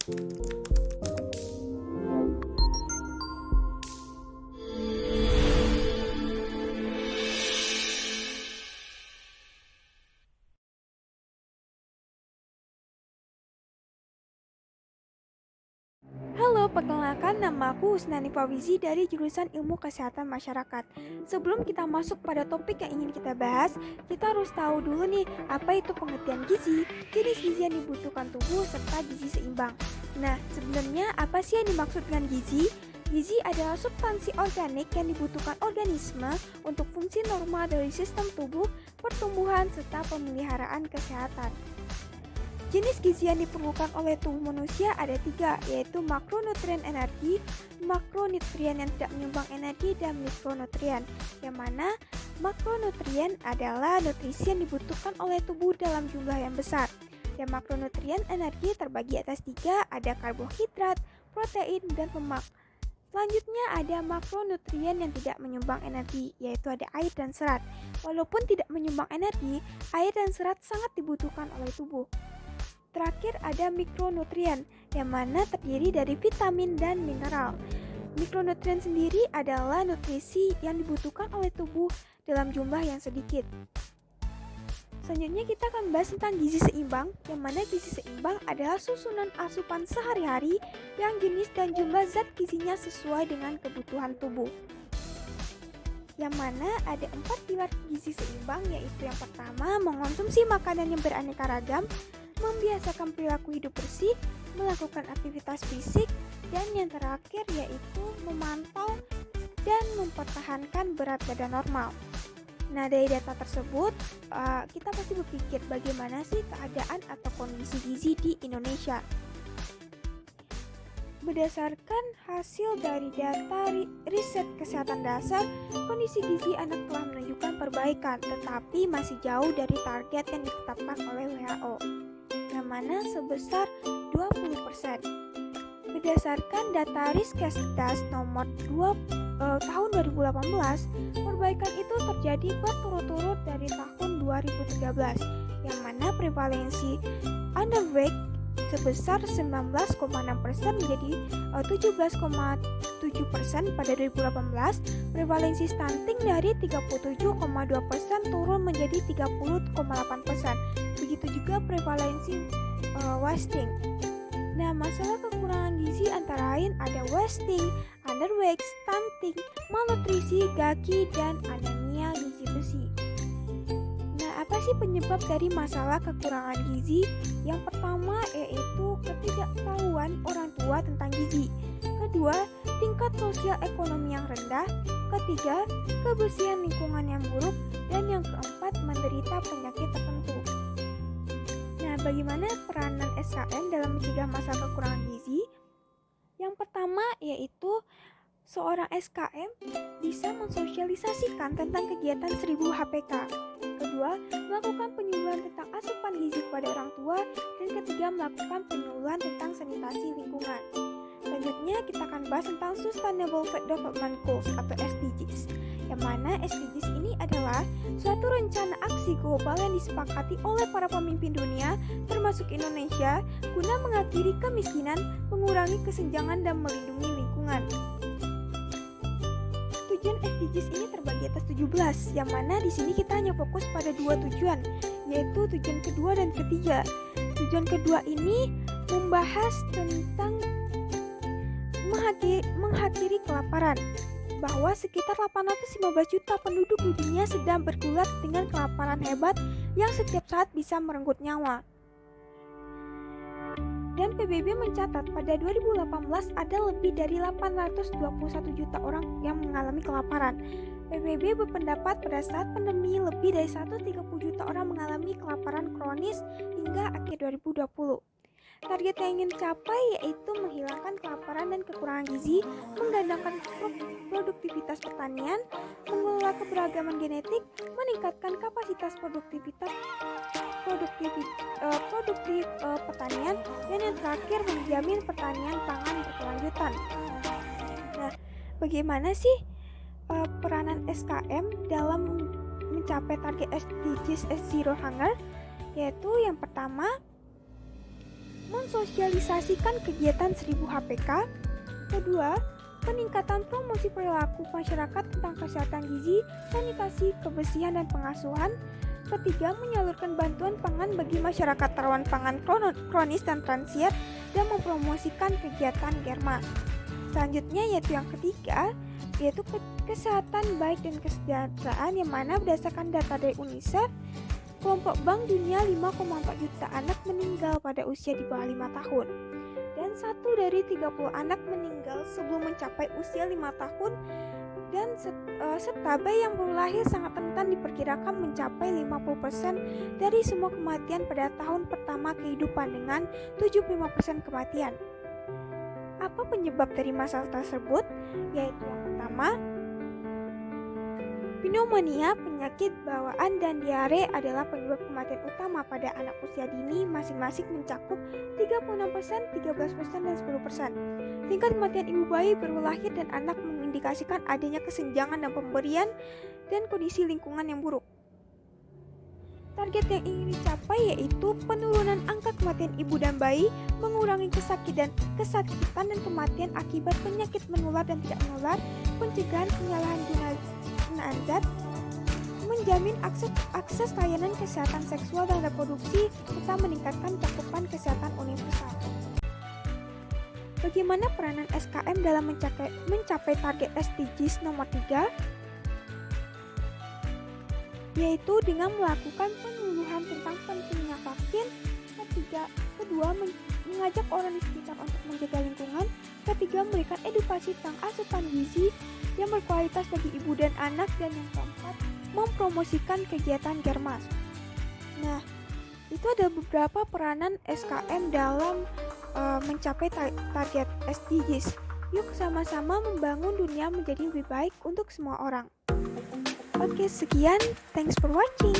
Halo, perkenalkan nama aku Husnani Fawizi dari jurusan Ilmu Kesehatan Masyarakat. Sebelum kita masuk pada topik yang ingin kita bahas, kita harus tahu dulu nih apa itu pengertian gizi, jenis gizi yang dibutuhkan tubuh, serta gizi seimbang. Nah, sebenarnya apa sih yang dimaksud dengan gizi? Gizi adalah substansi organik yang dibutuhkan organisme untuk fungsi normal dari sistem tubuh, pertumbuhan, serta pemeliharaan kesehatan. Jenis gizi yang diperlukan oleh tubuh manusia ada 3, yaitu makronutrien energi, makronutrien yang tidak menyumbang energi, dan mikronutrien. Yang mana makronutrien adalah nutrisi yang dibutuhkan oleh tubuh dalam jumlah yang besar. Dan makronutrien energi terbagi atas 3, ada karbohidrat, protein, dan lemak. Selanjutnya ada makronutrien yang tidak menyumbang energi, yaitu ada air dan serat. Walaupun tidak menyumbang energi, air dan serat sangat dibutuhkan oleh tubuh. Terakhir ada mikronutrien, yang mana terdiri dari vitamin dan mineral. Mikronutrien sendiri adalah nutrisi yang dibutuhkan oleh tubuh dalam jumlah yang sedikit. Selanjutnya kita akan bahas tentang gizi seimbang, yang mana gizi seimbang adalah susunan asupan sehari-hari yang jenis dan jumlah zat gizinya sesuai dengan kebutuhan tubuh. Yang mana ada 4 pilar gizi seimbang, yaitu yang pertama, mengonsumsi makanan yang beraneka ragam, membiasakan perilaku hidup bersih, melakukan aktivitas fisik, dan yang terakhir yaitu memantau dan mempertahankan berat badan normal. Nah, dari data tersebut, kita pasti berpikir bagaimana sih keadaan atau kondisi gizi di Indonesia. Berdasarkan hasil dari data riset kesehatan dasar, kondisi gizi anak telah menunjukkan perbaikan, tetapi masih jauh dari target yang ditetapkan oleh WHO, yang mana sebesar 20%. Berdasarkan data Riskesdas nomor 2 tahun 2018, perbaikan itu terjadi berturut-turut dari tahun 2013, yang mana prevalensi underweight sebesar 19,6% menjadi 17,7% pada 2018, prevalensi stunting dari 37,2% turun menjadi 30,8%. Begitu juga prevalensi wasting. Nah, masalah kekurangan gizi antara lain ada wasting, underweight, stunting, malnutrisi, gaki, dan anemia gizi besi. Nah, apa sih penyebab dari masalah kekurangan gizi? Yang pertama yaitu ketidaktahuan orang tua tentang gizi. Kedua, tingkat sosial ekonomi yang rendah. Ketiga, kebersihan lingkungan yang buruk. Dan yang keempat, menderita penyakit tertentu. Nah, bagaimana peranan SKM dalam mencegah masalah kekurangan gizi? Yang pertama yaitu seorang SKM bisa mensosialisasikan tentang kegiatan 1000 HPK. Kedua, melakukan penyuluhan tentang asupan gizi kepada orang tua. Dan ketiga, melakukan penyuluhan tentang sanitasi lingkungan. Selanjutnya kita akan bahas tentang Sustainable Development Goals atau SDGs. Yang mana SDGs ini adalah suatu rencana aksi global yang disepakati oleh para pemimpin dunia, termasuk Indonesia, guna mengakhiri kemiskinan, mengurangi kesenjangan, dan melindungi lingkungan. Tujuan SDGs ini terbagi atas 17, yang mana di sini kita hanya fokus pada 2 tujuan, yaitu tujuan kedua dan ketiga. Tujuan kedua ini membahas tentang mengakhiri kelaparan, bahwa sekitar 815 juta penduduk di dunia sedang bergulat dengan kelaparan hebat yang setiap saat bisa merenggut nyawa. Dan PBB mencatat pada 2018 ada lebih dari 821 juta orang yang mengalami kelaparan. PBB berpendapat pada saat pandemi lebih dari 130 juta orang mengalami kelaparan kronis hingga akhir 2020. Target yang ingin dicapai yaitu menghilangkan kelaparan dan kekurangan gizi, menggandengkan produktivitas pertanian, mengelola keberagaman genetik, meningkatkan kapasitas produktif pertanian, dan yang terakhir menjamin pertanian pangan berkelanjutan. Nah, bagaimana sih peranan SKM dalam mencapai target SDGs Zero Hunger? Yaitu yang pertama, mensosialisasikan kegiatan 1000 HPK. Kedua, peningkatan promosi perilaku masyarakat tentang kesehatan gizi, sanitasi, kebersihan, dan pengasuhan. Ketiga, menyalurkan bantuan pangan bagi masyarakat rawan pangan kronis dan transier dan mempromosikan kegiatan Germas. Selanjutnya yaitu yang ketiga, yaitu kesehatan baik dan kesejahteraan, yang mana berdasarkan data dari UNICEF, kelompok Bank Dunia 5,4 juta anak meninggal pada usia di bawah 5 tahun. Dan 1 dari 30 anak meninggal sebelum mencapai usia 5 tahun, dan serta bayi yang baru lahir sangat rentan diperkirakan mencapai 50% dari semua kematian pada tahun pertama kehidupan dengan 75% kematian. Apa penyebab dari masalah tersebut? Yaitu yang pertama, pneumonia, penyakit bawaan, dan diare adalah penyebab kematian utama pada anak usia dini, masing-masing mencakup 36%, 13%, dan 10%. Tingkat kematian ibu bayi baru lahir dan anak mengindikasikan adanya kesenjangan dan pemberian dan kondisi lingkungan yang buruk. Target yang ingin dicapai yaitu penurunan angka kematian ibu dan bayi, mengurangi kesakitan dan kematian akibat penyakit menular dan tidak menular, pencegahan penyalahgunaan zat, menjamin akses layanan kesehatan seksual dan reproduksi, serta meningkatkan cakupan kesehatan universal. Bagaimana peranan SKM dalam mencapai target SDGs nomor 3? Yaitu dengan melakukan penyuluhan tentang pentingnya vaksin. Kedua, mengajak orang di sekitar untuk menjaga lingkungan. Ketiga, memberikan edukasi tentang asupan gizi yang berkualitas bagi ibu dan anak. Dan yang keempat, mempromosikan kegiatan Germas. Nah, itu ada beberapa peranan SKM dalam mencapai target SDGs. Yuk sama-sama membangun dunia menjadi lebih baik untuk semua orang. Oke, sekian. Thanks for watching.